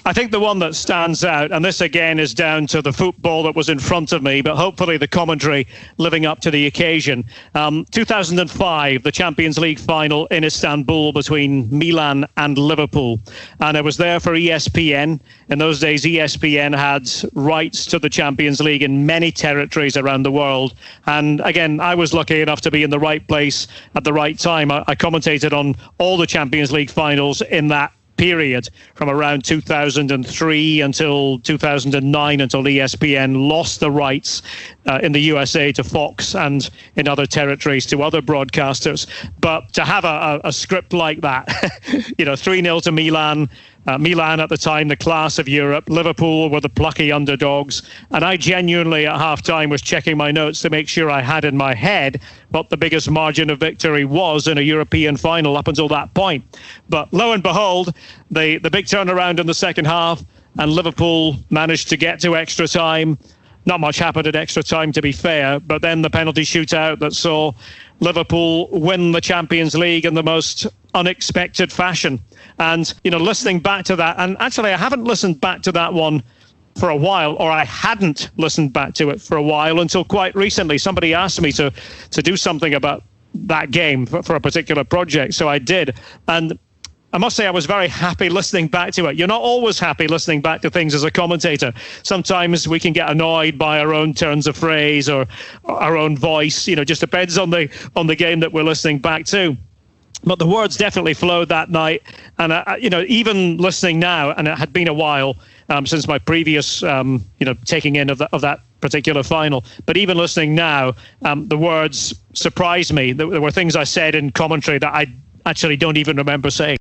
I think the one that stands out, and this again is down to the football that was in front of me, but hopefully the commentary living up to the occasion. 2005, the Champions League final in Istanbul between Milan and Liverpool. And I was there for ESPN. In those days, ESPN had rights to the Champions League in many territories around the world. And again, I was lucky enough to be in the right place at the right time. I commentated on all the Champions League finals in that period from around 2003 until 2009, until ESPN lost the rights in the USA to Fox and in other territories to other broadcasters. But to have a script like that, 3-0 to Milan. Milan at the time, the class of Europe. Liverpool were the plucky underdogs. And I genuinely at half-time was checking my notes to make sure I had in my head what the biggest margin of victory was in a European final up until that point. But lo and behold, the big turnaround in the second half, and Liverpool managed to get to extra time. Not much happened at extra time, to be fair, but then the penalty shootout that saw Liverpool win the Champions League in the most unexpected fashion. And, listening back to that, and actually I haven't listened back to that one for a while, or I hadn't listened back to it for a while until quite recently. Somebody asked me to do something about that game for a particular project, so I did. And I must say I was very happy listening back to it. You're not always happy listening back to things as a commentator. Sometimes we can get annoyed by our own turns of phrase or our own voice. Just depends on the game that we're listening back to. But the words definitely flowed that night. And, even listening now, and it had been a while since my previous, taking in of that particular final. But even listening now, the words surprised me. There were things I said in commentary that I actually don't even remember saying.